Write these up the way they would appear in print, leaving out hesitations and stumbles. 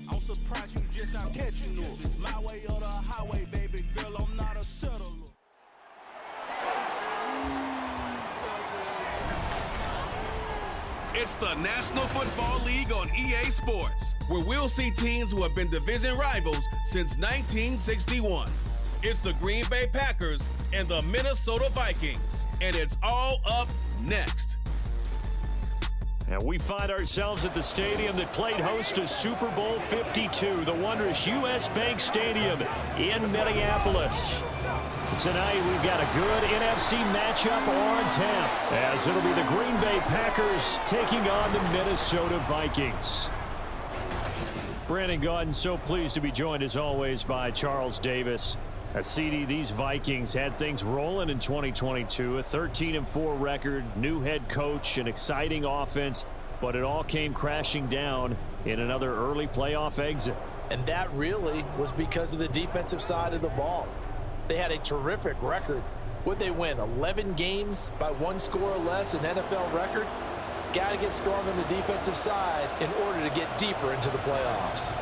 I'm surprised you just not catching up. It's my way or the highway, baby girl, I'm not a settler. It's the National Football League on EA Sports, where we'll see teams who have been division rivals since 1961. It's the Green Bay Packers and the Minnesota Vikings, and it's all up next. And we find ourselves at the stadium that played host to Super Bowl 52, the wondrous U.S. Bank Stadium in Minneapolis. Tonight, we've got a good NFC matchup on tap, as it'll be the Green Bay Packers taking on the Minnesota Vikings. Brandon Gaudin, so pleased to be joined, as always, by Charles Davis. CD, these Vikings had things rolling in 2022, a 13-4 record, new head coach, an exciting offense, but it all came crashing down in another early playoff exit. And that really was because of the defensive side of the ball. They had a terrific record. Would they win 11 games by one score or less, an NFL record? Got to get strong on the defensive side in order to get deeper into the playoffs.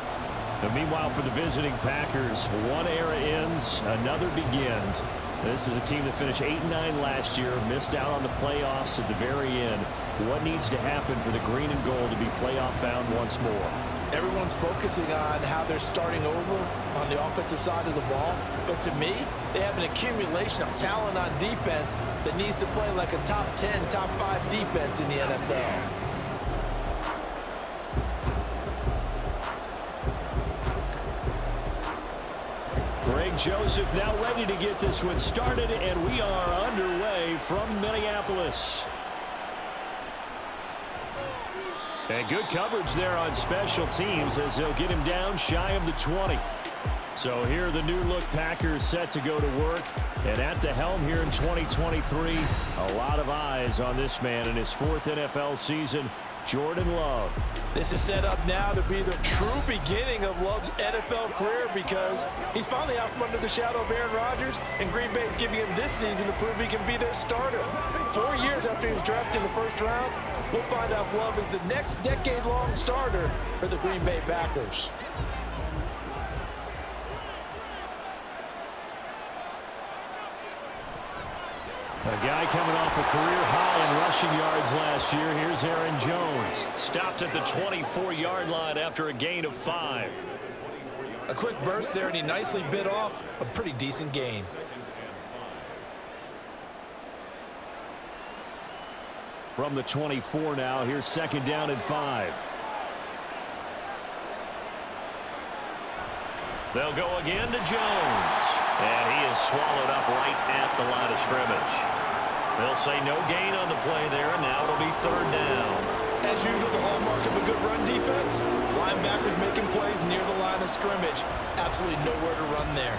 And meanwhile, for the visiting Packers, one era ends, another begins. This is a team that finished 8-9 last year, missed out on the playoffs at the very end. What needs to happen for the green and gold to be playoff bound once more? Everyone's focusing on how they're starting over on the offensive side of the ball. But to me, they have an accumulation of talent on defense that needs to play like a top 10, top 5 defense in the NFL. Greg Joseph now ready to get this one started, and we are underway from Minneapolis. And good coverage there on special teams as they'll get him down shy of the 20. So here the new-look Packers set to go to work. And at the helm here in 2023, a lot of eyes on this man in his 4th NFL season, Jordan Love. This is set up now to be the true beginning of Love's NFL career because he's finally out from under the shadow of Aaron Rodgers, and Green Bay is giving him this season to prove he can be their starter. 4 years after he was drafted in the first round, we'll find out if Love is the next decade-long starter for the Green Bay Packers. A guy coming off a career high in rushing yards last year. Here's Aaron Jones. Stopped at the 24-yard line after a gain of 5. A quick burst there, and he nicely bit off a pretty decent gain. From the 24 now, here's 2nd down and 5. They'll go again to Jones. And he is swallowed up right at the line of scrimmage. They'll say no gain on the play there, and now it'll be 3rd down. As usual, the hallmark of a good run defense, linebackers making plays near the line of scrimmage. Absolutely nowhere to run there.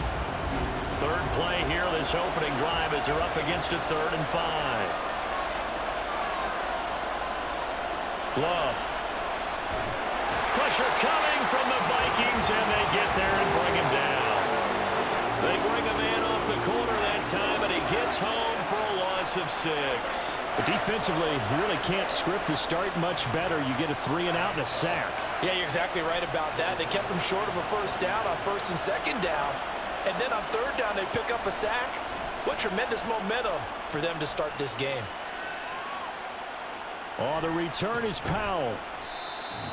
3rd play here, this opening drive, as they're up against a 3rd and 5. Love. Pressure coming from the Vikings, and they get there and bring him down. They bring a man off the corner that time, and he gets home for a loss of 6. But defensively, you really can't script the start much better. You get a 3-and-out and a sack. Yeah, you're exactly right about that. They kept him short of a 1st down on 1st and 2nd down. And then on 3rd down, they pick up a sack. What tremendous momentum for them to start this game. On the return is Powell.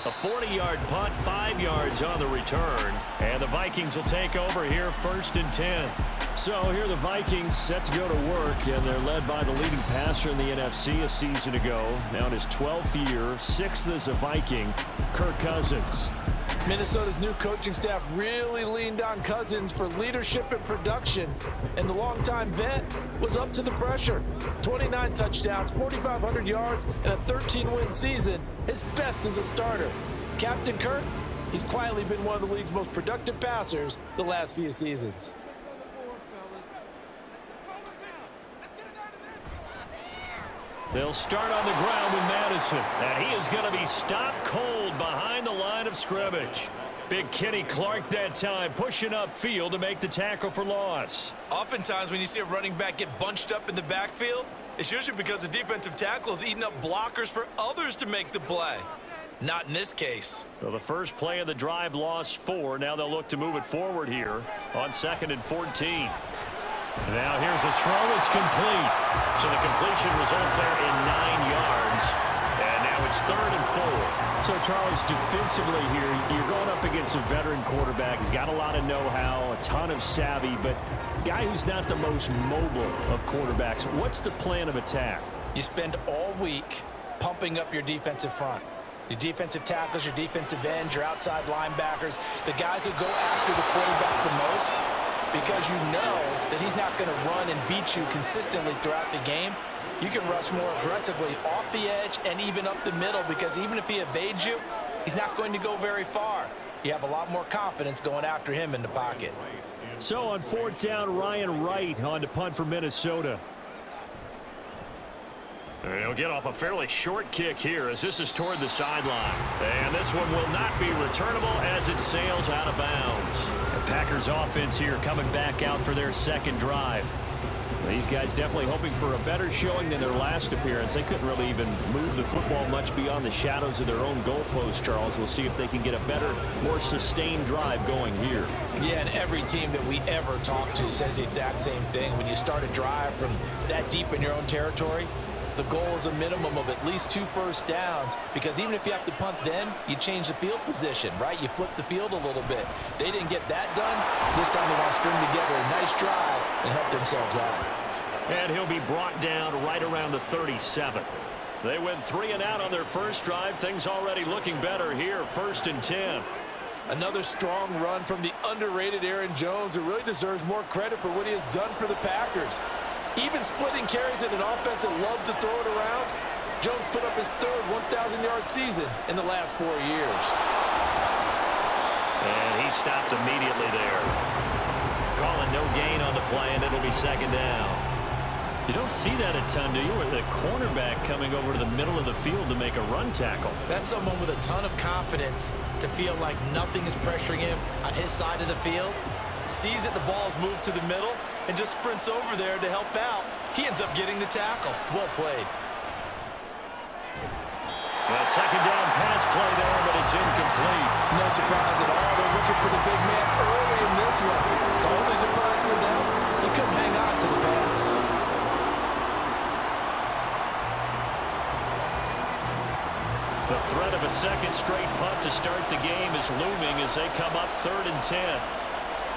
A 40-yard punt, 5 yards on the return. And the Vikings will take over here 1st and 10. So here the Vikings set to go to work, and they're led by the leading passer in the NFC a season ago. Now in his 12th year, 6th as a Viking, Kirk Cousins. Minnesota's new coaching staff really leaned on Cousins for leadership and production, and the longtime vet was up to the pressure. 29 touchdowns, 4,500 yards, and a 13-win season, his best as a starter. Captain Kirk, he's quietly been one of the league's most productive passers the last few seasons. They'll start on the ground with Madison, and he is going to be stopped cold behind the line of scrimmage. Big Kenny Clark that time, pushing upfield to make the tackle for loss. Oftentimes when you see a running back get bunched up in the backfield, it's usually because the defensive tackle is eating up blockers for others to make the play. Not in this case. So the first play of the drive lost 4. Now they'll look to move it forward here on 2nd and 14. Now here's a throw. It's complete. So the completion results there in 9 yards. And now it's 3rd and 4. So, Charles, defensively here, you're going up against a veteran quarterback. He's got a lot of know-how, a ton of savvy, but guy who's not the most mobile of quarterbacks. What's the plan of attack? You spend all week pumping up your defensive front. Your defensive tackles, your defensive ends, your outside linebackers, the guys who go after the quarterback the most, because you know that he's not going to run and beat you consistently throughout the game. You can rush more aggressively off the edge and even up the middle, because even if he evades you, he's not going to go very far. You have a lot more confidence going after him in the pocket. So on 4th down, Ryan Wright on to punt for Minnesota. He'll get off a fairly short kick here as this is toward the sideline. And this one will not be returnable as it sails out of bounds. The Packers offense here coming back out for their 2nd drive. These guys definitely hoping for a better showing than their last appearance. They couldn't really even move the football much beyond the shadows of their own goalpost, Charles. We'll see if they can get a better, more sustained drive going here. Yeah, and every team that we ever talk to says the exact same thing. When you start a drive from that deep in your own territory, the goal is a minimum of at least 2 first downs, because even if you have to punt then, you change the field position, right? You flip the field a little bit. They didn't get that done. This time they want to string together a nice drive and help themselves out. And he'll be brought down right around the 37. They went 3 and out on their first drive. Things already looking better here. 1st and 10. Another strong run from the underrated Aaron Jones, who really deserves more credit for what he has done for the Packers. Even splitting carries in an offense that loves to throw it around, Jones put up his 3rd 1,000-yard season in the last 4 years. And he stopped immediately there. Calling no gain on the play, and it'll be 2nd down. You don't see that a ton, do you? With the cornerback coming over to the middle of the field to make a run tackle. That's someone with a ton of confidence to feel like nothing is pressuring him on his side of the field. Sees that the ball's moved to the middle and just sprints over there to help out. He ends up getting the tackle. Well played. A 2nd down pass play there, but it's incomplete. No surprise at all. They're looking for the big man early in this one. The only surprise for them, he couldn't hang on to the pass. The threat of a 2nd straight punt to start the game is looming as they come up 3rd and 10.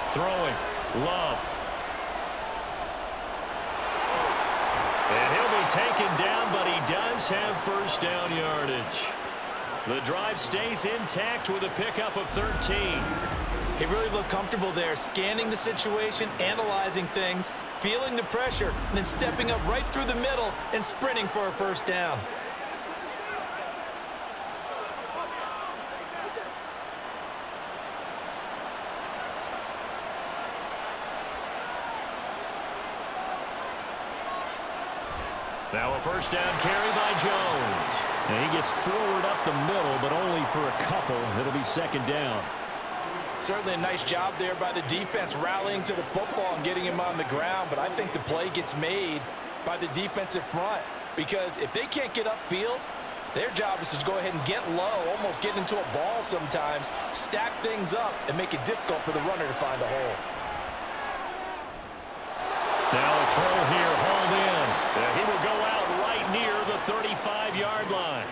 Throwing. Love. And he'll be taken down, but he does have 1st down yardage. The drive stays intact with a pickup of 13. He really looked comfortable there, scanning the situation, analyzing things, feeling the pressure, and then stepping up right through the middle and sprinting for a 1st down. Now a 1st down carry by Jones. And he gets forward up the middle, but only for a couple. It'll be 2nd down. Certainly a nice job there by the defense, rallying to the football and getting him on the ground. But I think the play gets made by the defensive front, because if they can't get upfield, their job is to go ahead and get low, almost get into a ball sometimes, stack things up, and make it difficult for the runner to find a hole. Now a throw here, hauled in. He will go out right near the 35-yard line.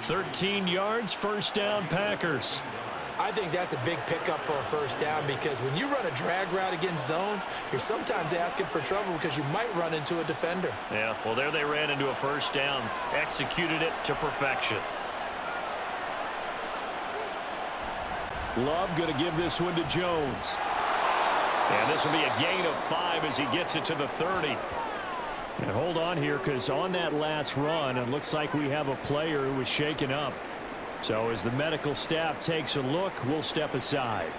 13 yards, 1st down Packers. I think that's a big pickup for a 1st down, because when you run a drag route against zone, you're sometimes asking for trouble because you might run into a defender. Yeah, well, there they ran into a 1st down. Executed it to perfection. Love going to give this one to Jones. And this will be a gain of 5 as he gets it to the 30. And hold on here, because on that last run, it looks like we have a player who was shaken up. So as the medical staff takes a look, we'll step aside.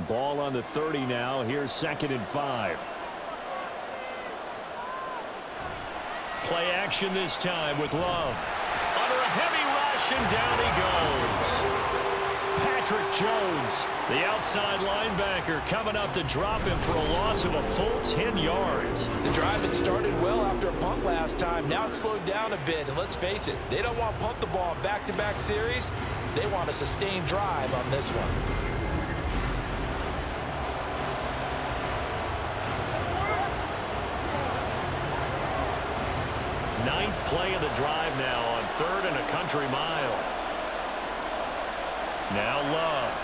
Ball on the 30 now. Here's 2nd and 5. Play action this time with Love. Under a heavy rush, and down he goes. Patrick Jones, the outside linebacker, coming up to drop him for a loss of a full 10 yards. The drive had started well after a punt last time. Now it's slowed down a bit, and let's face it, they don't want to punt the ball in back-to-back series. They want a sustained drive on this one. Ninth play of the drive now on 3rd and a country mile. Now Love.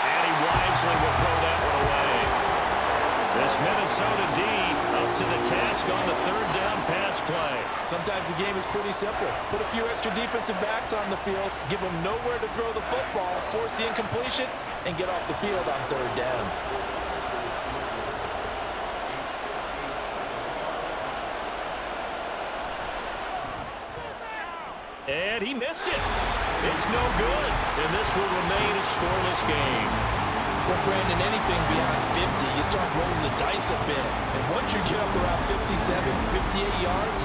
And he wisely will throw that one away. This Minnesota D up to the task on the 3rd down pass play. Sometimes the game is pretty simple. Put a few extra defensive backs on the field, give them nowhere to throw the football, force the incompletion, and get off the field on 3rd down. And he missed it. It's no good. And this will remain a scoreless game. Well, Brandon, anything beyond 50, you start rolling the dice a bit. And once you get up around 57, 58 yards,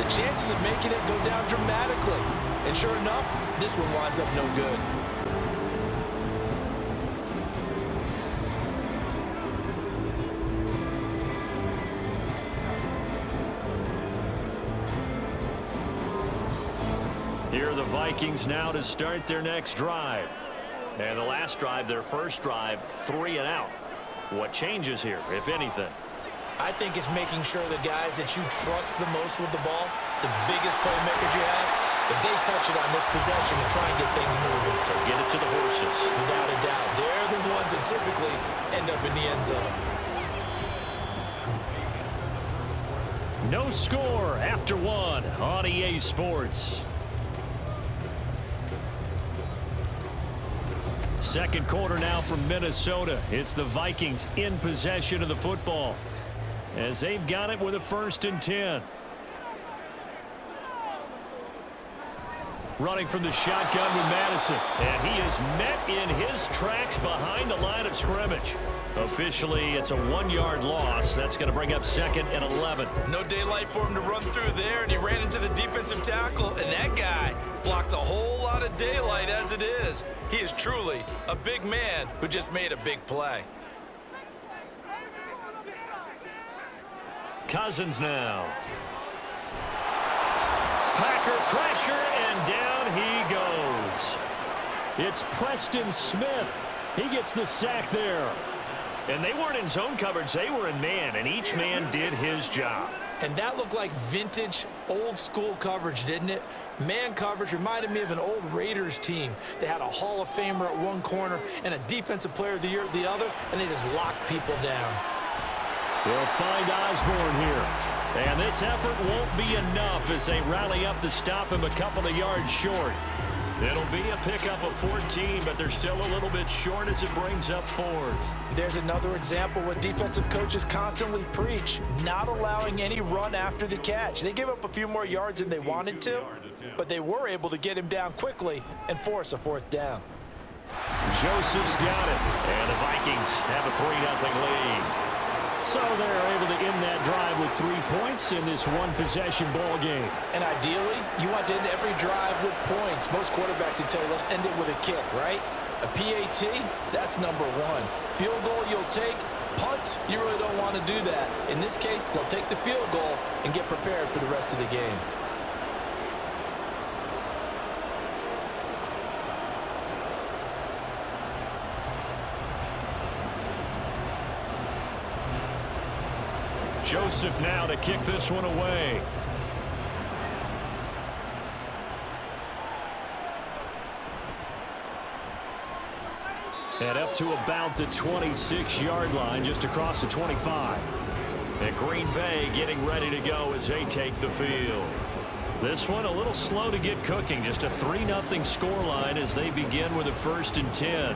the chances of making it go down dramatically. And sure enough, this one winds up no good. Here are the Vikings now to start their next drive. And the last drive, their first drive, 3 and out. What changes here, if anything? I think it's making sure the guys that you trust the most with the ball, the biggest playmakers you have, that they touch it on this possession and try and get things moving. So get it to the horses. Without a doubt. They're the ones that typically end up in the end zone. No score after 1 on EA Sports. Second quarter now from Minnesota. It's the Vikings in possession of the football as they've got it with a 1st and 10. Running from the shotgun with Madison. And he is met in his tracks behind the line of scrimmage. Officially, it's a 1-yard loss. That's going to bring up 2nd and 11. No daylight for him to run through there, and he ran into the defensive tackle, and that guy blocks a whole lot of daylight as it is. He is truly a big man who just made a big play. Cousins now. Packer pressure, and down he goes. It's Preston Smith. He gets the sack there. And they weren't in zone coverage. They were in man, and each man did his job. And that looked like vintage, old-school coverage, didn't it? Man coverage reminded me of an old Raiders team. They had a Hall of Famer at one corner and a Defensive Player of the Year at the other, and they just locked people down. They'll find Osborne here. And this effort won't be enough as they rally up to stop him a couple of yards short. It'll be a pickup of 14, but they're still a little bit short as it brings up 4th. There's another example what defensive coaches constantly preach, not allowing any run after the catch. They gave up a few more yards than they wanted to, but they were able to get him down quickly and force a 4th down. Joseph's got it, and the Vikings have a 3-0 lead. So they're able to end that drive with 3 points in this one-possession ball game. And ideally, you want to end every drive with points. Most quarterbacks would tell you, let's end it with a kick, right? A PAT, that's number 1. Field goal, you'll take. Punts, you really don't want to do that. In this case, they'll take the field goal and get prepared for the rest of the game. Joseph now to kick this one away. And up to about the 26-yard line, just across the 25. And Green Bay getting ready to go as they take the field. This one a little slow to get cooking. Just a 3-0 scoreline as they begin with a 1st and 10.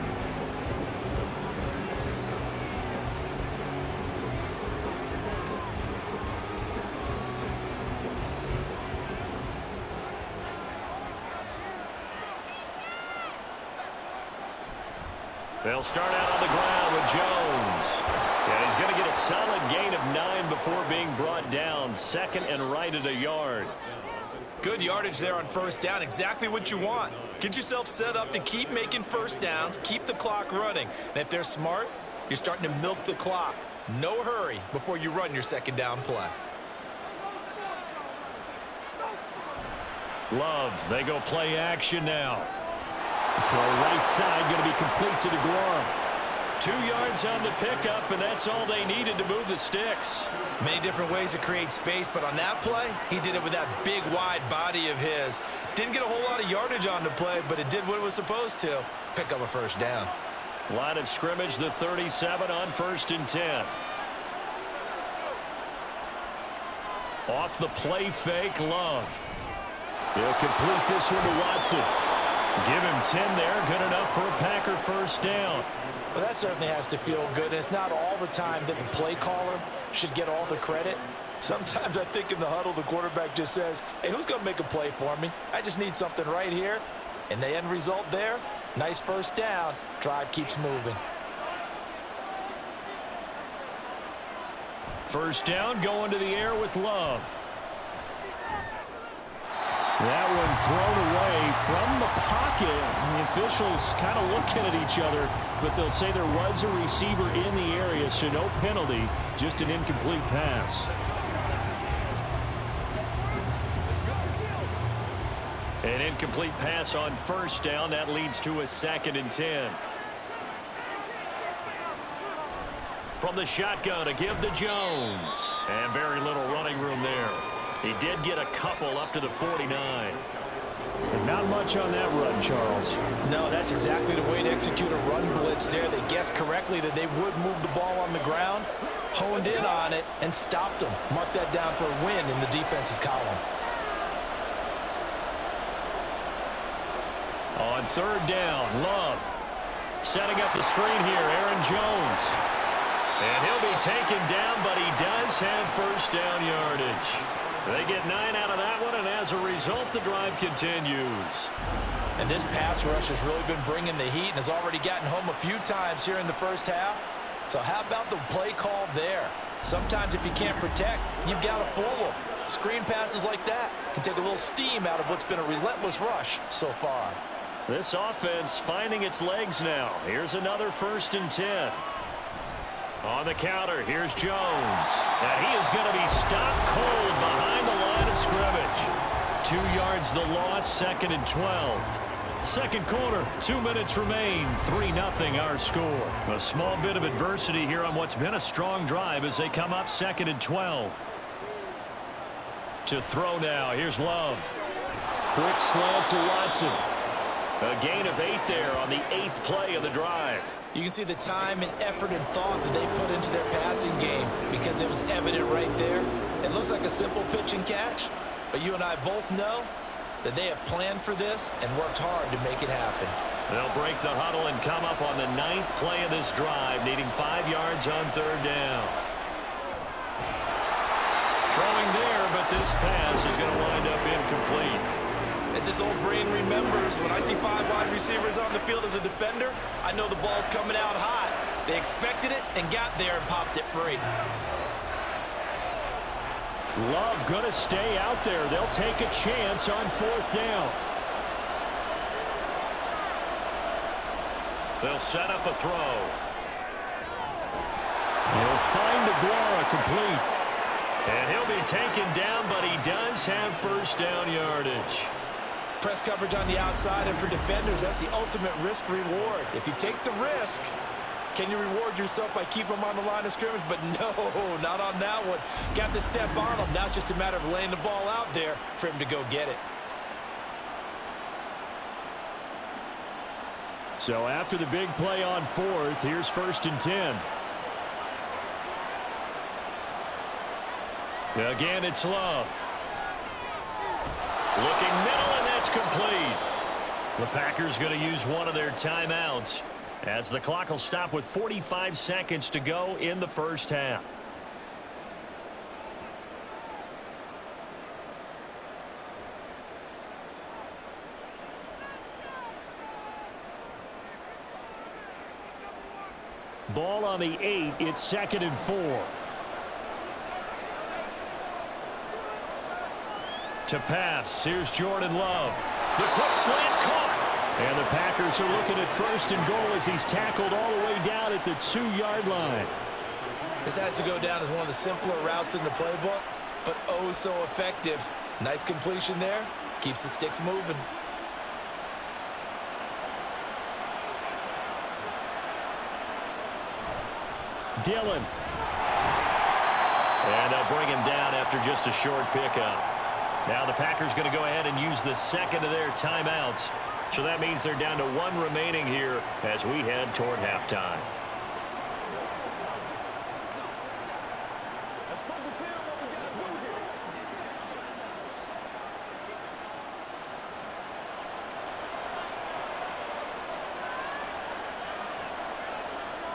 They'll start out on the ground with Jones. And he's going to get a solid gain of 9 before being brought down. Second and right at a yard. Good yardage there on first down. Exactly what you want. Get yourself set up to keep making first downs, keep the clock running. And if they're smart, you're starting to milk the clock. No hurry before you run your second down play. Love, they go play action now. Throw right side, going to be complete to DeGrom. 2 yards on the pickup, and that's all they needed to move the sticks. Many different ways to create space, but on that play, he did it with that big, wide body of his. Didn't get a whole lot of yardage on the play, but it did what it was supposed to. Pick up a first down. Line of scrimmage, the 37 on 1st and 10. Off the play fake, Love. He'll complete this one to Watson. Give him 10 there, good enough for a Packer first down. Well, that certainly has to feel good. It's not all the time that the play caller should get all the credit. Sometimes I think in the huddle, the quarterback just says, hey, who's going to make a play for me? I just need something right here. And the end result there, nice first down. Drive keeps moving. First down, going to the air with Love. That one thrown away from the pocket. The officials kind of looking at each other, but they'll say there was a receiver in the area, so no penalty, just an incomplete pass. An incomplete pass on first down. That leads to a 2nd and 10. From the shotgun, a give to Jones. And very little running room there. He did get a couple up to the 49. But not much on that run, Charles. No, that's exactly the way to execute a run blitz there. They guessed correctly that they would move the ball on the ground, honed in on it, and stopped them. Mark that down for a win in the defense's column. On 3rd down, Love. Setting up the screen here, Aaron Jones. And he'll be taken down, but he does have first down yardage. They get 9 out of that one, and as a result, the drive continues. And this pass rush has really been bringing the heat and has already gotten home a few times here in the first half. So how about the play call there? Sometimes if you can't protect, you've got to fool them. Screen passes like that can take a little steam out of what's been a relentless rush so far. This offense finding its legs now. Here's another 1st and 10. On the counter, here's Jones. And he is going to be stopped cold behind the line of scrimmage. 2 yards the loss, 2nd and 12. Second quarter, 2 minutes remain, 3-0 our score. A small bit of adversity here on what's been a strong drive as they come up 2nd and 12. To throw now, here's Love. Quick slant to Watson. A gain of 8 there on the 8th play of the drive. You can see the time and effort and thought that they put into their passing game because it was evident right there. It looks like a simple pitch and catch, but you and I both know that they have planned for this and worked hard to make it happen. They'll break the huddle and come up on the 9th play of this drive, needing 5 yards on 3rd down. Throwing there, but this pass is going to wind up incomplete. As this old brain remembers, when I see 5 wide receivers on the field as a defender, I know the ball's coming out hot. They expected it and got there and popped it free. Love going to stay out there. They'll take a chance on 4th down. They'll set up a throw. He'll find DeGrom complete. And he'll be taken down, but he does have first down yardage. Press coverage on the outside, and for defenders, that's the ultimate risk reward. If you take the risk, can you reward yourself by keeping them on the line of scrimmage? But no, not on that one. Got the step on him. Now it's just a matter of laying the ball out there for him to go get it. So after the big play on 4th, here's 1st and 10. Again, it's Love. Looking middle, and that's complete. The Packers going to use one of their timeouts as the clock will stop with 45 seconds to go in the first half. ball on the 8. It's 2nd and 4. To pass, here's Jordan Love. The quick slant caught. And the Packers are looking at 1st and goal as he's tackled all the way down at the 2-yard line. This has to go down as one of the simpler routes in the playbook, but oh so effective. Nice completion there. Keeps the sticks moving. Dillon. And they'll bring him down after just a short pickup. Now the Packers going to go ahead and use the 2nd of their timeouts. So that means they're down to 1 remaining here as we head toward halftime.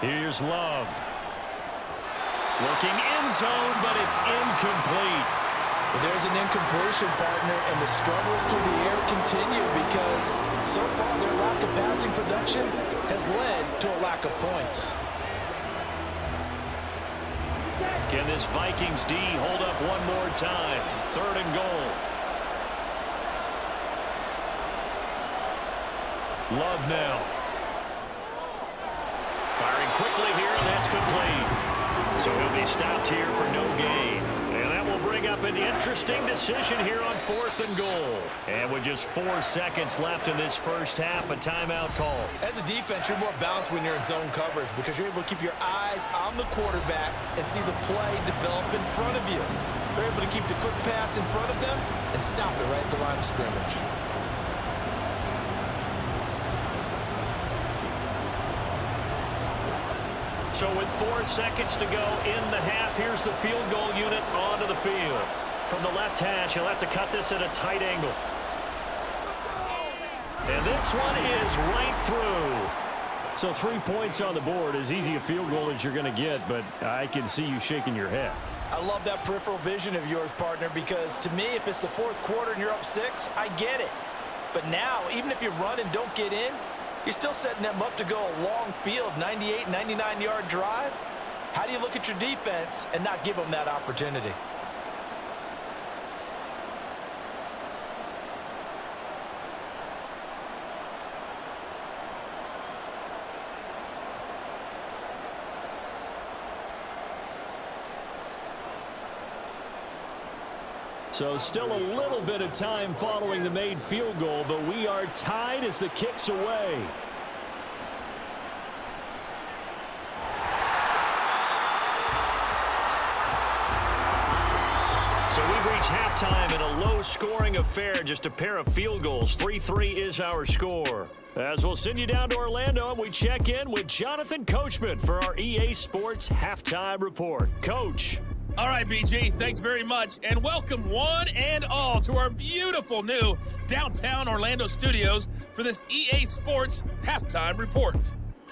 Here's Love. Looking end zone, but it's incomplete. Well, there's an incompletion, partner, and the struggles through the air continue because so far their lack of passing production has led to a lack of points. Can this Vikings D hold up one more time? 3rd and goal. Love now. Firing quickly here, and that's complete. So he'll be stopped here for no gain. And that will bring up an interesting decision here on 4th and goal. And with just 4 seconds left in this first half, a timeout call. As a defense, you're more balanced when you're in zone coverage because you're able to keep your eyes on the quarterback and see the play develop in front of you. They're able to keep the quick pass in front of them and stop it right at the line of scrimmage. So with 4 seconds to go in the half, here's the field goal unit onto the field. From the left hash, he'll have to cut this at a tight angle. And this one is right through. So 3 points on the board, as easy a field goal as you're going to get, but I can see you shaking your head. I love that peripheral vision of yours, partner, because to me, if it's the 4th quarter and you're up 6, I get it. But now, even if you run and don't get in, you're still setting them up to go a long field, 98, 99-yard drive. How do you look at your defense and not give them that opportunity? So still a little bit of time following the made field goal, but we are tied as the kick's away. So we've reached halftime in a low-scoring affair, just a pair of field goals. 3-3 is our score. As we'll send you down to Orlando, and we check in with Jonathan Coachman for our EA Sports Halftime Report. Coach. All right, BG, thanks very much, and welcome one and all to our beautiful new downtown Orlando studios for this EA Sports Halftime Report.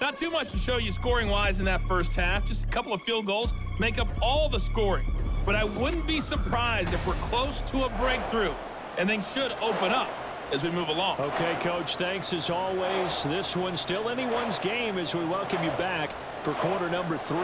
Not too much to show you scoring-wise in that first half. Just a couple of field goals make up all the scoring. But I wouldn't be surprised if we're close to a breakthrough, and things should open up as we move along. Okay, Coach, thanks as always. This one's still anyone's game as we welcome you back for quarter number 3.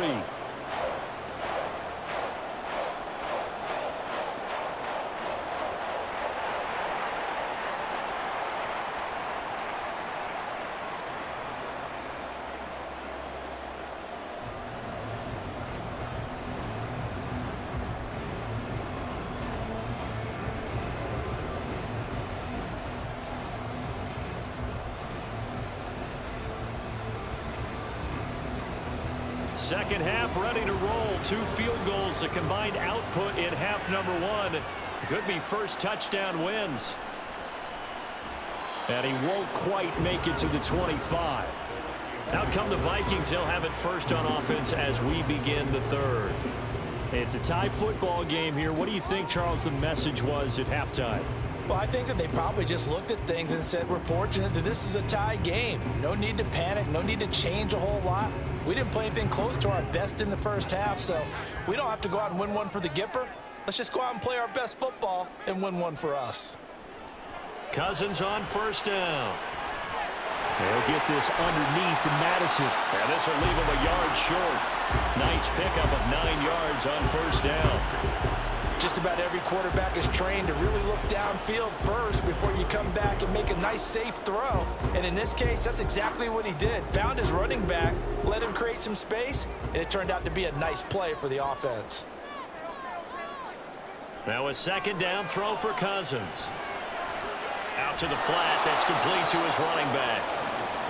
Second half ready to roll. 2 field goals, a combined output in half number 1. Could be first touchdown wins. And he won't quite make it to the 25. Out come the Vikings. They'll have it first on offense as we begin the 3rd. It's a tie football game here. What do you think, Charles, the message was at halftime? Well, I think that they probably just looked at things and said, we're fortunate that this is a tie game. No need to panic. No need to change a whole lot. We didn't play anything close to our best in the first half, so we don't have to go out and win one for the Gipper. Let's just go out and play our best football and win one for us. Cousins on first down. They'll get this underneath to Madison. And this will leave him a yard short. Nice pickup of 9 yards on first down. Just about every quarterback is trained to really look downfield first before you come back and make a nice, safe throw. And in this case, that's exactly what he did. Found his running back, let him create some space, and it turned out to be a nice play for the offense. Now a second down throw for Cousins. Out to the flat. That's complete to his running back.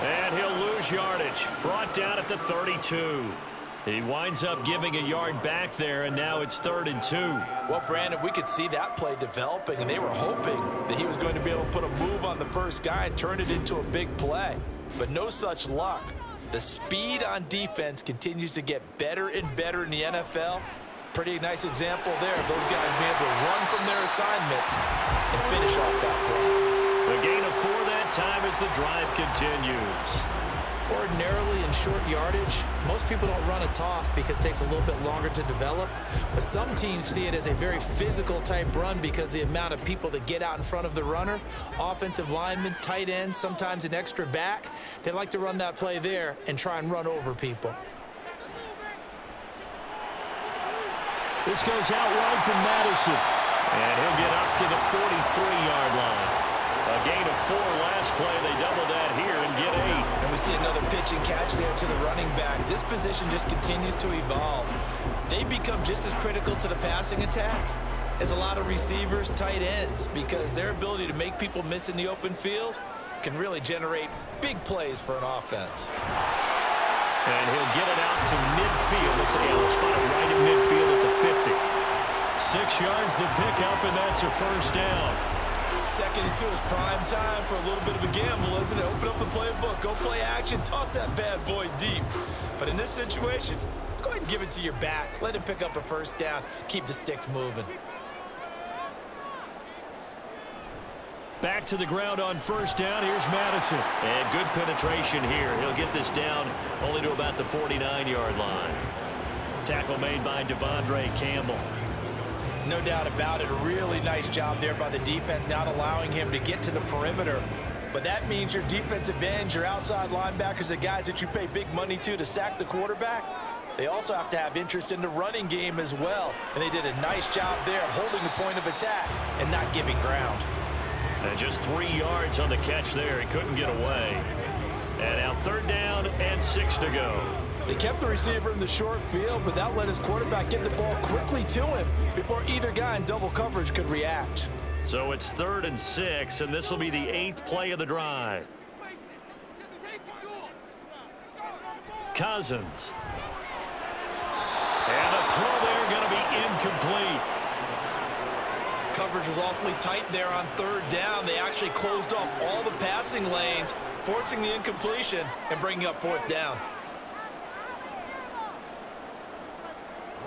And he'll lose yardage. Brought down at the 32. He winds up giving a yard back there, and now it's 3rd and 2. Well, Brandon, we could see that play developing, and they were hoping that he was going to be able to put a move on the first guy and turn it into a big play. But no such luck. The speed on defense continues to get better and better in the NFL. Pretty nice example there of those guys being able to run from their assignments and finish off that play. A gain of 4 that time as the drive continues. Ordinarily in short yardage, most people don't run a toss because it takes a little bit longer to develop. But some teams see it as a very physical type run because the amount of people that get out in front of the runner, offensive linemen, tight ends, sometimes an extra back, they like to run that play there and try and run over people. This goes out wide from Madison. And he'll get up to the 43-yard line. A gain of 4 last play. They double that here and get 8. And we see another pitch and catch there to the running back. This position just continues to evolve. They become just as critical to the passing attack as a lot of receivers, tight ends, because their ability to make people miss in the open field can really generate big plays for an offense. And he'll get it out to midfield. Let's say he'll spot it right in midfield at the 50. 6 yards the pickup, and that's a first down. 2nd and 2 is prime time for a little bit of a gamble, isn't it? Open up the playbook, go play action, toss that bad boy deep. But in this situation, go ahead and give it to your back. Let him pick up a first down. Keep the sticks moving. Back to the ground on first down. Here's Madison. And good penetration here. He'll get this down only to about the 49-yard line. Tackle made by Devondre Campbell. No doubt about it. A really nice job there by the defense, not allowing him to get to the perimeter. But that means your defensive ends, your outside linebackers, the guys that you pay big money to sack the quarterback, they also have to have interest in the running game as well. And they did a nice job there of holding the point of attack and not giving ground. And just 3 yards on the catch there. He couldn't get away. And now 3rd down and 6 to go. They kept the receiver in the short field, but that let his quarterback get the ball quickly to him before either guy in double coverage could react. So it's 3rd and 6, and this will be the 8th play of the drive. Cousins. And the throw there going to be incomplete. Coverage was awfully tight there on 3rd down. They actually closed off all the passing lanes, forcing the incompletion and bringing up 4th down.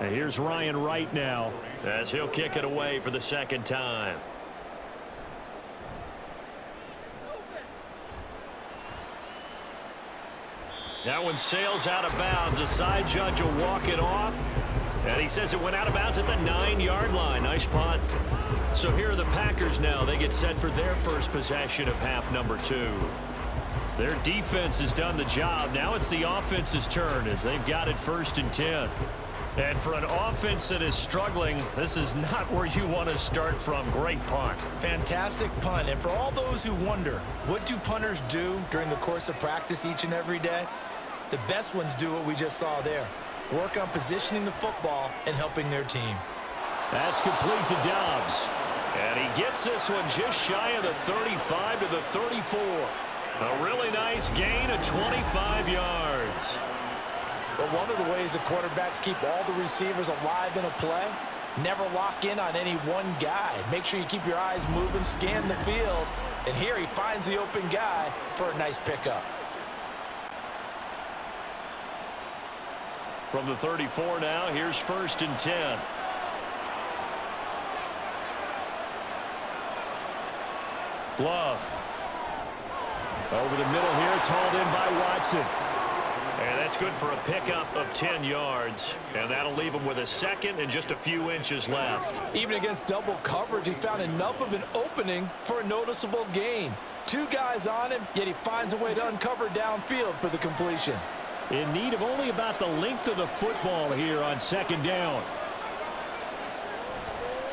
And here's Ryan Wright now as he'll kick it away for the 2nd time. That one sails out of bounds. The side judge will walk it off. And he says it went out of bounds at the 9-yard line. Nice punt. So here are the Packers now. They get set for their first possession of half number 2. Their defense has done the job. Now it's the offense's turn as they've got it 1st and 10. And for an offense that is struggling, this is not where you want to start from. Great punt. Fantastic punt. And for all those who wonder, what do punters do during the course of practice each and every day? The best ones do what we just saw there. Work on positioning the football and helping their team. That's complete to Dobbs. And he gets this one just shy of the 35 to the 34. A really nice gain of 25 yards. But one of the ways the quarterbacks keep all the receivers alive in a play, never lock in on any one guy. Make sure you keep your eyes moving, scan the field. And here he finds the open guy for a nice pickup. From the 34 now, here's 1st and 10. Glove. Over the middle here, it's hauled in by Watson. And that's good for a pickup of 10 yards. And that'll leave him with a 2nd and just a few inches left. Even against double coverage, he found enough of an opening for a noticeable gain. 2 guys on him, yet he finds a way to uncover downfield for the completion. In need of only about the length of the football here on second down.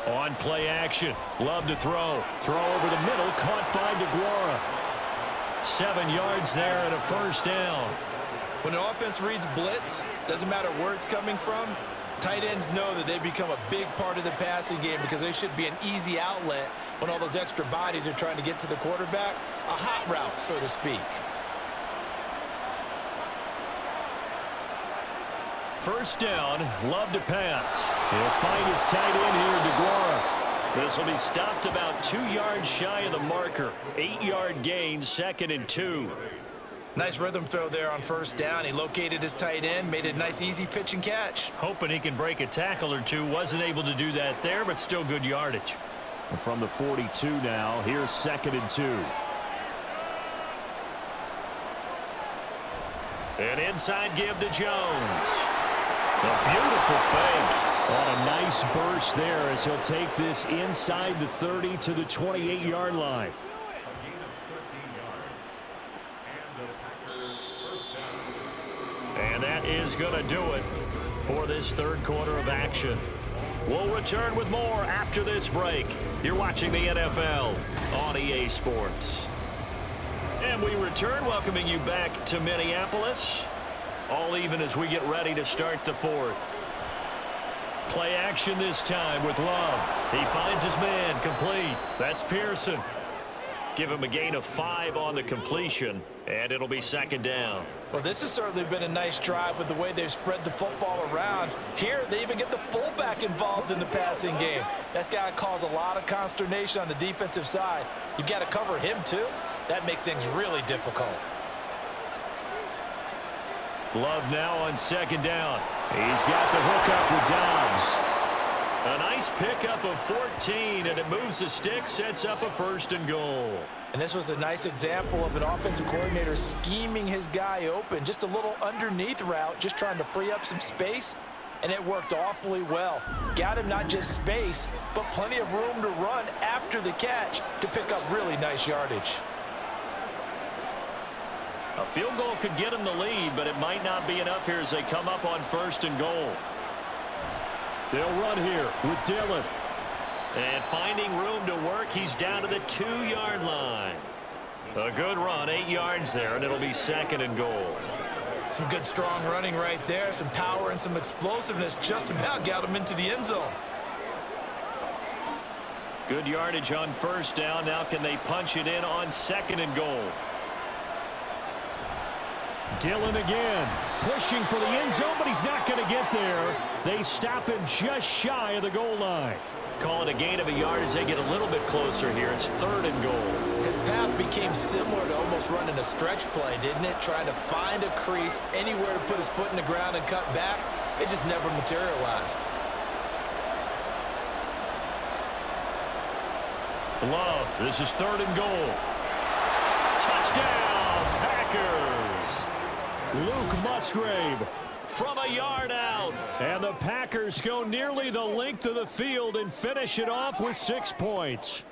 On play action. Love to throw. Throw over the middle. Caught by DeGuara. 7 yards there and a first down. When an offense reads blitz, doesn't matter where it's coming from, tight ends know that they become a big part of the passing game because they should be an easy outlet when all those extra bodies are trying to get to the quarterback. A hot route, so to speak. First down, Love to pass. He'll find his tight end here, DeGuara. This will be stopped about 2 yards shy of the marker. 8-yard gain, 2nd and 2. Nice rhythm throw there on first down. He located his tight end, made a nice easy pitch and catch. Hoping he can break a tackle or two. Wasn't able to do that there, but still good yardage. From the 42 now, here's 2nd and 2. An inside give to Jones. A beautiful fake on a nice burst there as he'll take this inside the 30 to the 28-yard line. And that is going to do it for this third quarter of action. We'll return with more after this break. You're watching the NFL on EA Sports. And we return, welcoming you back to Minneapolis. All even as we get ready to start the fourth. Play action this time with Love. He finds his man, complete. That's Pearson. Give him a gain of 5 on the completion, and it'll be 2nd down. Well, this has certainly been a nice drive with the way they've spread the football around. Here, they even get the fullback involved in the passing game. That's got to cause a lot of consternation on the defensive side. You've got to cover him, too. That makes things really difficult. Love now on 2nd down. He's got the hook up with Dobbs. A nice pickup of 14, and it moves the stick, sets up a 1st and goal. And this was a nice example of an offensive coordinator scheming his guy open. Just a little underneath route, just trying to free up some space, and it worked awfully well. Got him not just space, but plenty of room to run after the catch to pick up really nice yardage. A field goal could get him the lead, but it might not be enough here as they come up on 1st and goal. They'll run here with Dillon. And finding room to work, he's down to the 2-yard line. A good run, 8 yards there, and it'll be 2nd and goal. Some good strong running right there, some power and some explosiveness, just about got him into the end zone. Good yardage on 1st down. Now can they punch it in on 2nd and goal? Dillon again, pushing for the end zone, but he's not going to get there. They stop him just shy of the goal line. Call it a gain of a yard as they get a little bit closer here. It's 3rd and goal. His path became similar to almost running a stretch play, didn't it? Trying to find a crease, anywhere to put his foot in the ground and cut back. It just never materialized. Love, this is 3rd and goal. Touchdown, Packers. Luke Musgrave from a yard out. And the Packers go nearly the length of the field and finish it off with 6 points.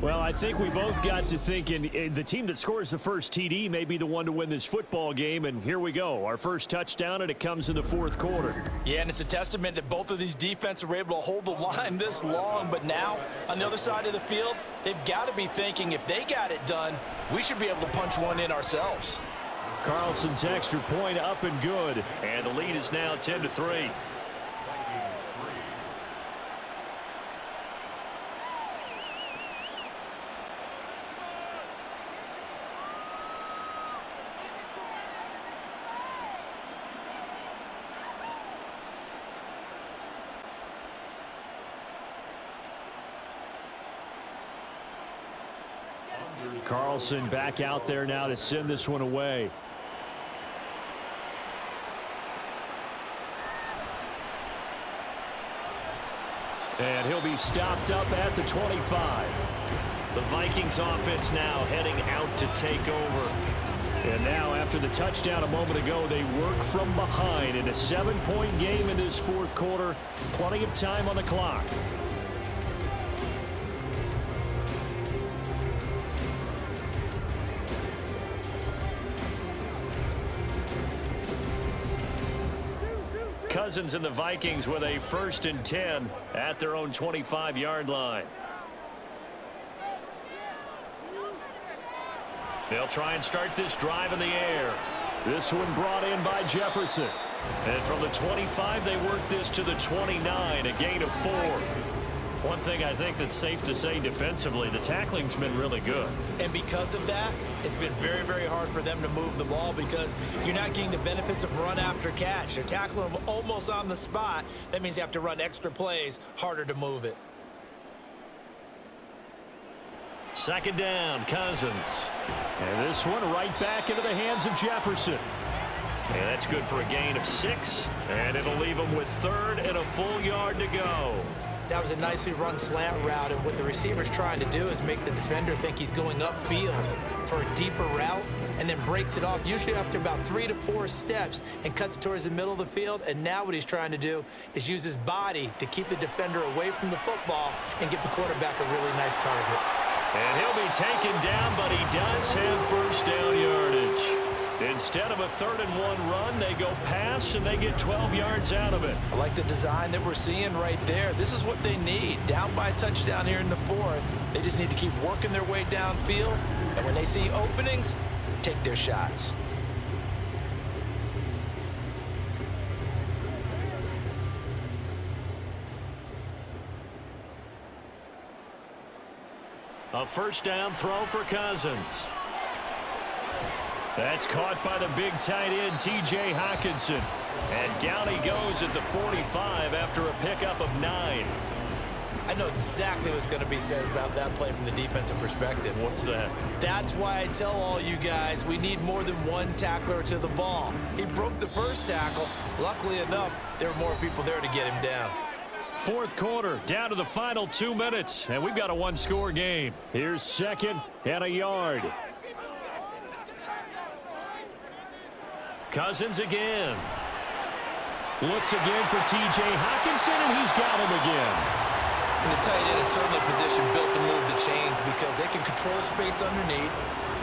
Well, I think we both got to thinking the team that scores the first TD may be the one to win this football game. And here we go. Our first touchdown, and it comes in the 4th quarter. Yeah, and it's a testament that both of these defenses were able to hold the line this long. But now, on the other side of the field, they've got to be thinking if they got it done, we should be able to punch one in ourselves. Carlson's extra point up and good. And the lead is now 10-3. Carlson back out there now to send this one away. And he'll be stopped up at the 25. The Vikings offense now heading out to take over. And now after the touchdown a moment ago, they work from behind in a 7-point game in this 4th quarter. Plenty of time on the clock. Cousins and the Vikings with a 1st and 10 at their own 25-yard line. They'll try and start this drive in the air. This one brought in by Jefferson. And from the 25, they work this to the 29, a gain of 4. One thing I think that's safe to say defensively, the tackling's been really good. And because of that, it's been very, very hard for them to move the ball because you're not getting the benefits of run after catch. They're tackling them almost on the spot. That means you have to run extra plays, harder to move it. 2nd down, Cousins. And this one right back into the hands of Jefferson. And that's good for a gain of 6. And it'll leave them with 3rd and a full yard to go. That was a nicely run slant route, and what the receiver's trying to do is make the defender think he's going upfield for a deeper route and then breaks it off, usually after about 3 to 4 steps, and cuts towards the middle of the field. And now what he's trying to do is use his body to keep the defender away from the football and give the quarterback a really nice target. And he'll be taken down, but he does have 1st down yardage. Instead of a 3rd and 1 run, they go pass, and they get 12 yards out of it. I like the design that we're seeing right there. This is what they need. Down by a touchdown here in the 4th. They just need to keep working their way downfield. And when they see openings, take their shots. A 1st down throw for Cousins. That's caught by the big tight end, T.J. Hawkinson. And down he goes at the 45 after a pickup of 9. I know exactly what's going to be said about that play from the defensive perspective. What's that? That's why I tell all you guys we need more than one tackler to the ball. He broke the 1st tackle. Luckily enough, there were more people there to get him down. 4th quarter, down to the final 2 minutes, and we've got a 1-score game. Here's 2nd and a yard. Cousins again. Looks again for T.J. Hawkinson, and he's got him again. And the tight end is certainly a position built to move the chains because they can control space underneath.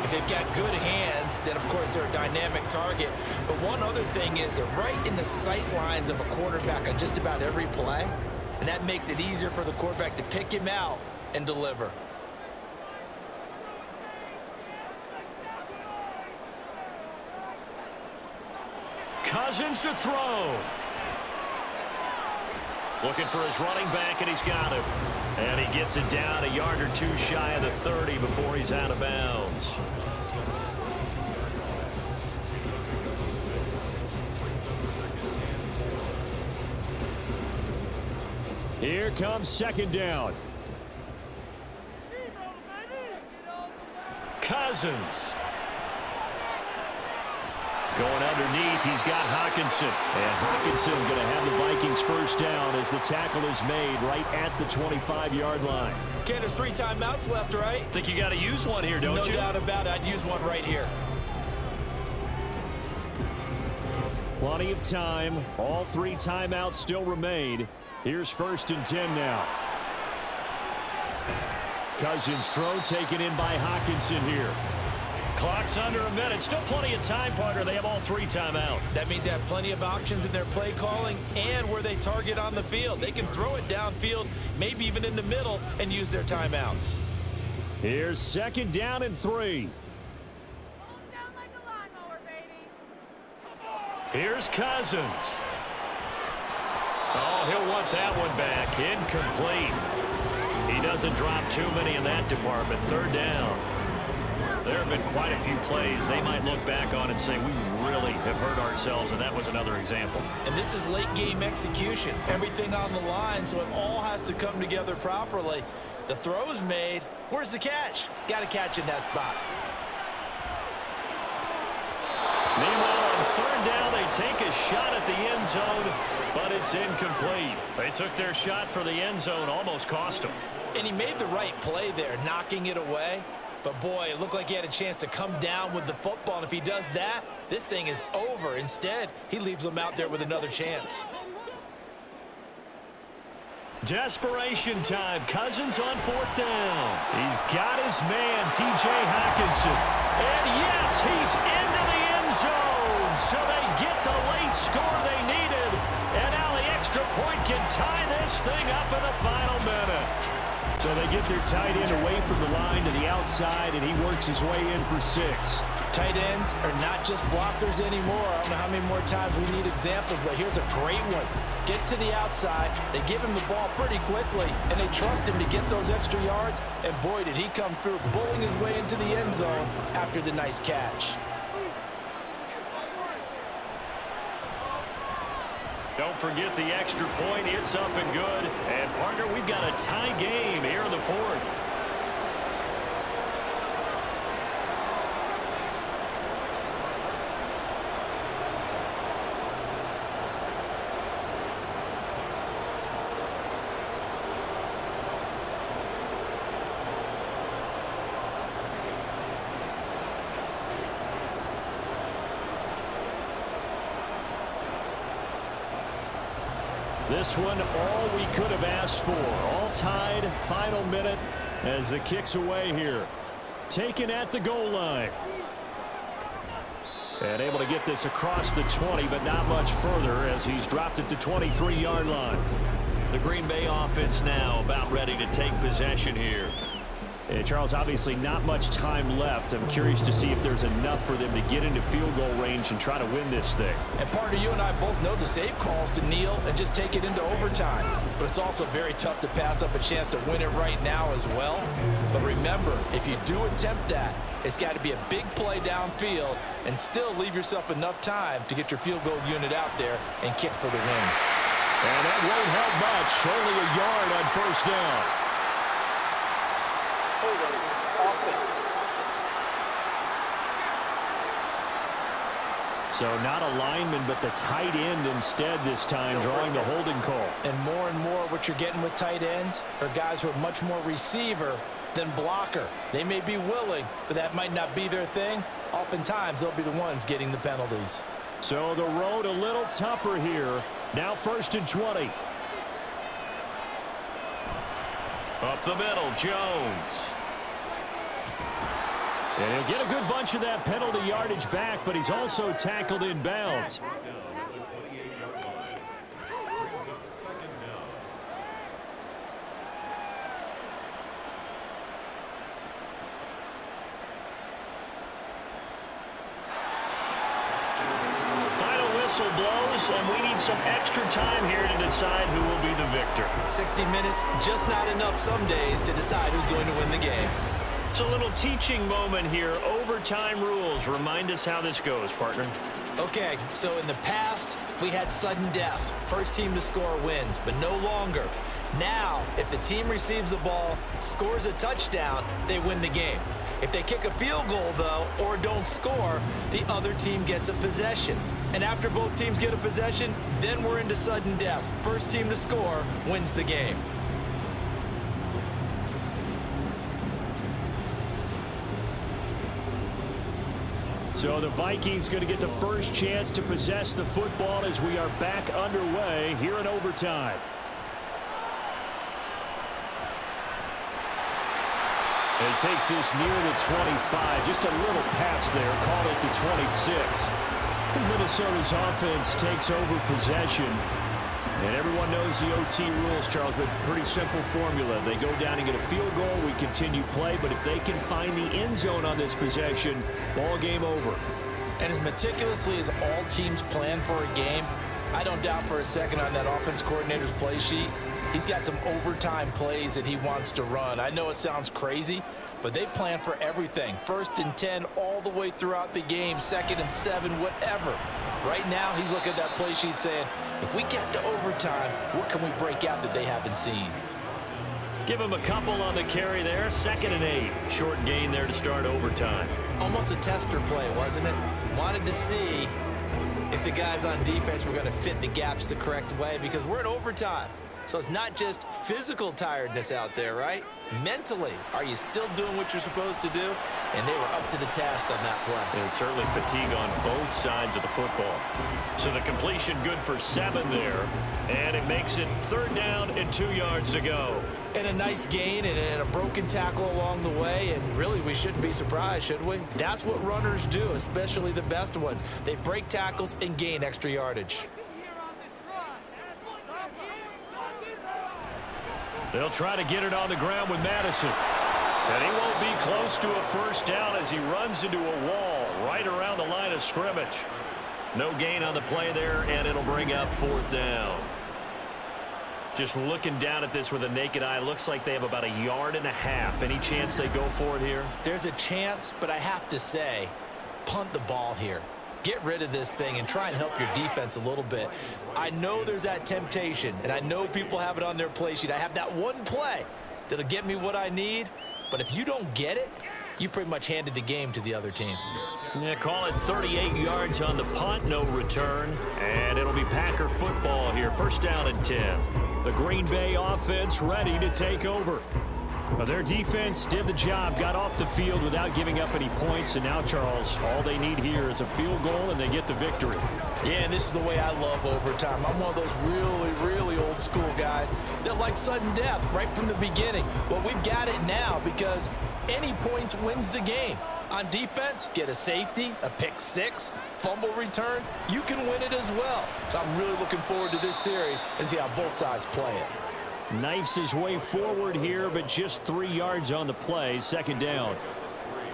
If they've got good hands, then, of course, they're a dynamic target. But one other thing is they're right in the sight lines of a quarterback on just about every play, and that makes it easier for the quarterback to pick him out and deliver. Cousins to throw. Looking for his running back, and he's got him. And he gets it down a yard or 2 shy of the 30 before he's out of bounds. Here comes 2nd down. Cousins. Going underneath, he's got Hawkinson. And Hawkinson going to have the Vikings 1st down as the tackle is made right at the 25-yard line. Ken, there's 3 timeouts left, right? Think you got to use one here, don't you? No doubt about it. I'd use one right here. Plenty of time. All 3 timeouts still remain. Here's 1st and 10 now. Cousins throw taken in by Hawkinson here. Clock's under a minute. Still plenty of time, partner. They have all 3 timeouts. That means they have plenty of options in their play calling and where they target on the field. They can throw it downfield, maybe even in the middle, and use their timeouts. Here's 2nd down and 3. Here's Cousins. Oh, he'll want that one back. Incomplete. He doesn't drop too many in that department. 3rd down. There have been quite a few plays they might look back on and say, we really have hurt ourselves, and that was another example. And this is late-game execution. Everything on the line, so it all has to come together properly. The throw's made. Where's the catch? Got to catch in that spot. Meanwhile, on 3rd down, they take a shot at the end zone, but it's incomplete. They took their shot for the end zone, almost cost them. And he made the right play there, knocking it away. But, boy, it looked like he had a chance to come down with the football. And if he does that, this thing is over. Instead, he leaves them out there with another chance. Desperation time. Cousins on 4th down. He's got his man, T.J. Hawkinson. And, yes, he's into the end zone. So they get the late score they needed. And out extra point can tie this thing up in the final minute. So they get their tight end away from the line to the outside, and he works his way in for 6. Tight ends are not just blockers anymore. I don't know how many more times we need examples, but here's a great one. Gets to the outside, they give him the ball pretty quickly, and they trust him to get those extra yards, and boy, did he come through, bowling his way into the end zone after the nice catch. Don't forget the extra point. It's up and good. And, partner, we've got a tie game here in the 4th. This one, all we could have asked for. All tied, final minute as the kick's away here. Taken at the goal line. And able to get this across the 20, but not much further as he's dropped it to 23-yard line. The Green Bay offense now about ready to take possession here. And Charles, obviously not much time left. I'm curious to see if there's enough for them to get into field goal range and try to win this thing. And partner, you and I both know the safe calls to kneel and just take it into overtime. But it's also very tough to pass up a chance to win it right now as well. But remember, if you do attempt that, it's got to be a big play downfield and still leave yourself enough time to get your field goal unit out there and kick for the win. And that won't help much. Only a yard on first down. So not a lineman, but the tight end instead this time, drawing the holding call. And more what you're getting with tight ends are guys who are much more receiver than blocker. They may be willing, but that might not be their thing. Oftentimes, they'll be the ones getting the penalties. So the road a little tougher here. Now 1st and 20. Up the middle, Jones. And he'll get a good bunch of that penalty yardage back, but he's also tackled in bounds. Final whistle blows, and we need some extra time here to decide who will be the victor. 60 minutes, just not enough some days to decide who's going to win the game. It's a little teaching moment here. Overtime rules. Remind us how this goes, partner. Okay, so in the past, we had sudden death. First team to score wins, but no longer. Now, if the team receives the ball, scores a touchdown, they win the game. If they kick a field goal, though, or don't score, the other team gets a possession. And after both teams get a possession, then we're into sudden death. First team to score wins the game. So the Vikings going to get the first chance to possess the football as we are back underway here in overtime. And he takes this near the 25. Just a little pass there. Called it the 26. Minnesota's offense takes over possession. And everyone knows the OT rules, Charles, but pretty simple formula. They go down and get a field goal, we continue play, but if they can find the end zone on this possession, ball game over. And as meticulously as all teams plan for a game, I don't doubt for a second on that offense coordinator's play sheet, he's got some overtime plays that he wants to run. I know it sounds crazy, but they plan for everything. 1st and 10 all the way throughout the game, 2nd and 7, whatever. Right now, he's looking at that play sheet saying, if we get to overtime, what can we break out that they haven't seen? Give him a couple on the carry there. 2nd and 8. Short gain there to start overtime. Almost a tester play, wasn't it? Wanted to see if the guys on defense were going to fit the gaps the correct way because we're in overtime. So it's not just physical tiredness out there, right? Mentally, are you still doing what you're supposed to do? And they were up to the task on that play. And certainly fatigue on both sides of the football. So the completion good for 7 there. And it makes it 3rd down and 2 yards to go. And a nice gain and a broken tackle along the way. And really, we shouldn't be surprised, should we? That's what runners do, especially the best ones. They break tackles and gain extra yardage. They'll try to get it on the ground with Madison. And he won't be close to a first down as he runs into a wall right around the line of scrimmage. No gain on the play there, and it'll bring up 4th down. Just looking down at this with a naked eye, looks like they have about 1.5 yards. Any chance they go for it here? There's a chance, but I have to say, punt the ball here. Get rid of this thing and try and help your defense a little bit. I know there's that temptation, and I know people have it on their play sheet. I have that one play that'll get me what I need, but if you don't get it, you pretty much handed the game to the other team. Yeah, call it 38 yards on the punt, no return, and it'll be Packer football here. 1st down and 10. The Green Bay offense ready to take over. Well, their defense did the job, got off the field without giving up any points, and now, Charles, all they need here is a field goal, and they get the victory. Yeah, and this is the way I love overtime. I'm one of those really, really old school guys that like sudden death right from the beginning. Well, we've got it now because any points wins the game. On defense, get a safety, a pick 6, fumble return, you can win it as well. So I'm really looking forward to this series and see how both sides play it. Knifes his way forward here, but just 3 yards on the play. 2nd down.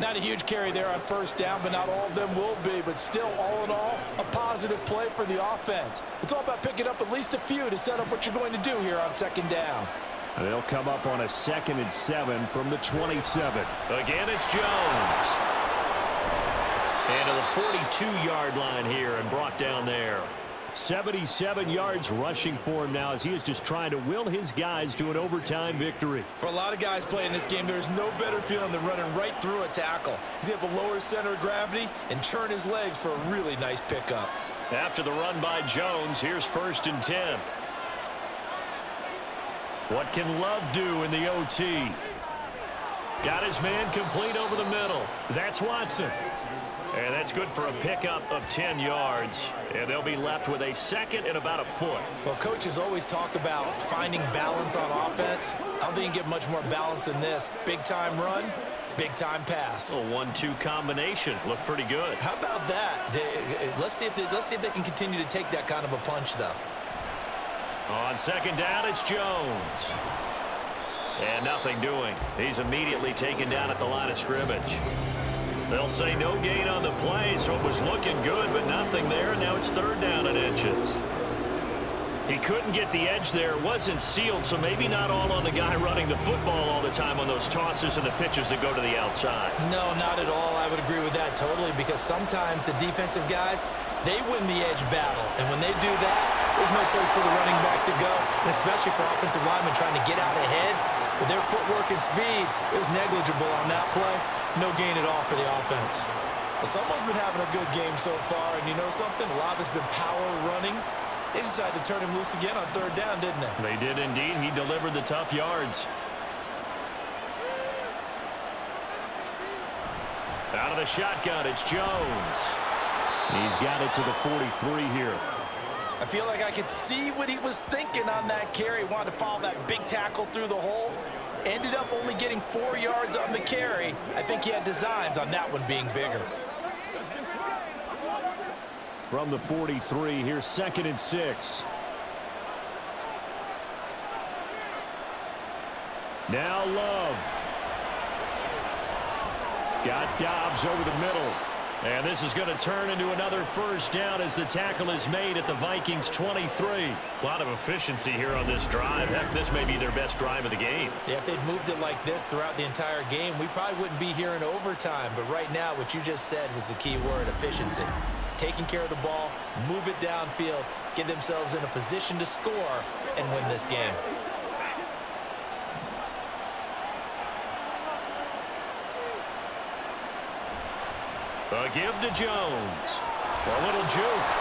Not a huge carry there on 1st down, but not all of them will be. But still, all in all, a positive play for the offense. It's all about picking up at least a few to set up what you're going to do here on 2nd down. And they'll come up on a 2nd and 7 from the 27. Again, it's Jones. And to the 42-yard line here and brought down there. 77 yards rushing for him now as he is just trying to will his guys to an overtime victory. For a lot of guys playing this game, there's no better feeling than running right through a tackle. He's able to lower his center of gravity and churn his legs for a really nice pickup. After the run by Jones, here's 1st and 10. What can Love do in the OT? Got his man complete over the middle. That's Watson. And that's good for a pickup of 10 yards. And they'll be left with a 2nd and about a foot. Well, coaches always talk about finding balance on offense. I don't think you get much more balance than this. Big-time run, big-time pass. A 1-2 combination. Looked pretty good. How about that? Let's see if they can continue to take that kind of a punch, though. On 2nd down, it's Jones. And nothing doing. He's immediately taken down at the line of scrimmage. They'll say no gain on the play, so it was looking good, but nothing there. Now it's 3rd down and inches. He couldn't get the edge there. Wasn't sealed, so maybe not all on the guy running the football all the time on those tosses and the pitches that go to the outside. No, not at all. I would agree with that totally because sometimes the defensive guys, they win the edge battle. And when they do that, there's no place for the running back to go, and especially for offensive linemen trying to get out ahead. With their footwork and speed, it was negligible on that play. No gain at all for the offense. Well, someone's been having a good game so far, and you know something? A lot of it's been power running. They decided to turn him loose again on 3rd down, didn't they? They did indeed. He delivered the tough yards. Out of the shotgun, it's Jones. He's got it to the 43 here. I feel like I could see what he was thinking on that carry. Wanted to follow that big tackle through the hole. Ended up only getting 4 yards on the carry. I think he had designs on that one being bigger. From the 43, here's 2nd and 6. Now Love. Got Dobbs over the middle. And this is going to turn into another 1st down as the tackle is made at the Vikings 23. A lot of efficiency here on this drive. Heck, this may be their best drive of the game. Yeah, if they'd moved it like this throughout the entire game, we probably wouldn't be here in overtime. But right now, what you just said was the key word, efficiency. Taking care of the ball, move it downfield, get themselves in a position to score, and win this game. A give to Jones. A little juke.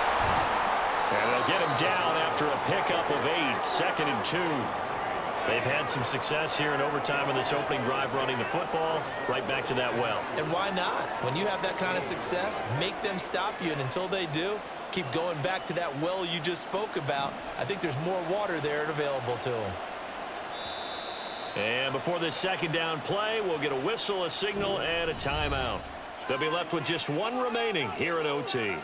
And they'll get him down after a pickup of 8. 2nd and 2. They've had some success here in overtime in this opening drive running the football. Right back to that well. And why not? When you have that kind of success, make them stop you. And until they do, keep going back to that well you just spoke about. I think there's more water there and available to them. And before this 2nd down play, we'll get a whistle, a signal, and a timeout. They'll be left with just one remaining here at OT.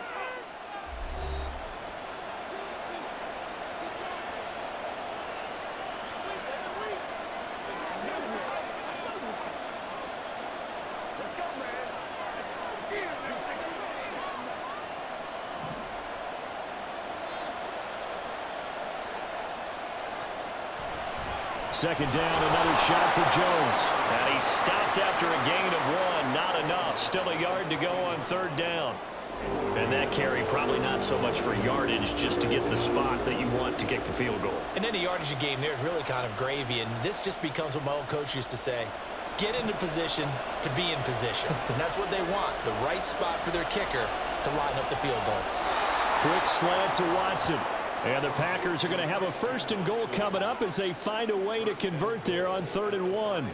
Second down, another shot for Jones. And he stopped after a gain of 1. Not enough. Still a yard to go on third down. And that carry probably not so much for yardage, just to get the spot that you want to kick the field goal. And any yardage game there is really kind of gravy, and this just becomes what my old coach used to say. Get into position to be in position. And that's what they want, the right spot for their kicker to line up the field goal. Quick slant to Watson. And the Packers are going to have a first and goal coming up as they find a way to convert there on 3rd and 1.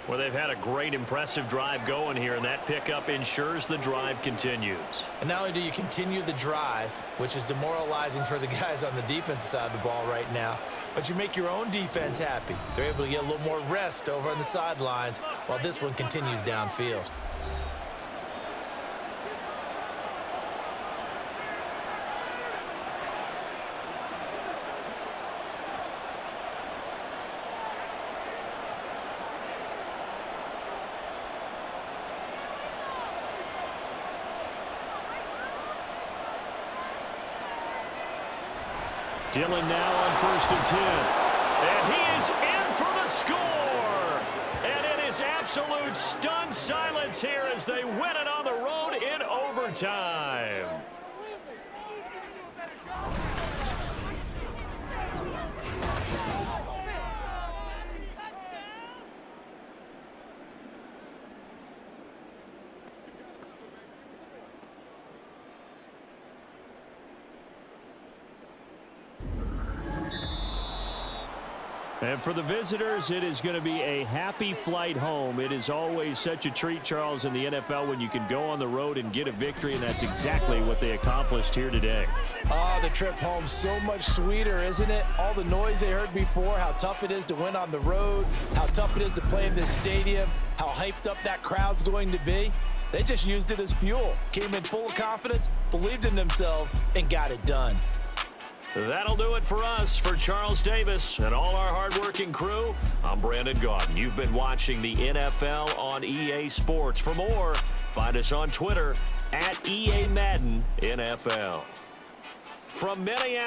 Well, they've had a great, impressive drive going here, and that pickup ensures the drive continues. And not only do you continue the drive, which is demoralizing for the guys on the defensive side of the ball right now, but you make your own defense happy. They're able to get a little more rest over on the sidelines while this one continues downfield. Dillon now on 1st and 10. And he is in for the score. And it is absolute stunned silence here as they win it on the road in overtime. And for the visitors, it is going to be a happy flight home. It is always such a treat, Charles, in the NFL when you can go on the road and get a victory, and that's exactly what they accomplished here today. Oh, the trip home so much sweeter, isn't it? All the noise they heard before, how tough it is to win on the road, how tough it is to play in this stadium, how hyped up that crowd's going to be. They just used it as fuel, came in full of confidence, believed in themselves, and got it done. That'll do it for us. For Charles Davis and all our hardworking crew, I'm Brandon Gaudin. You've been watching the NFL on EA Sports. For more, find us on Twitter @EA Madden NFL. From Minneapolis.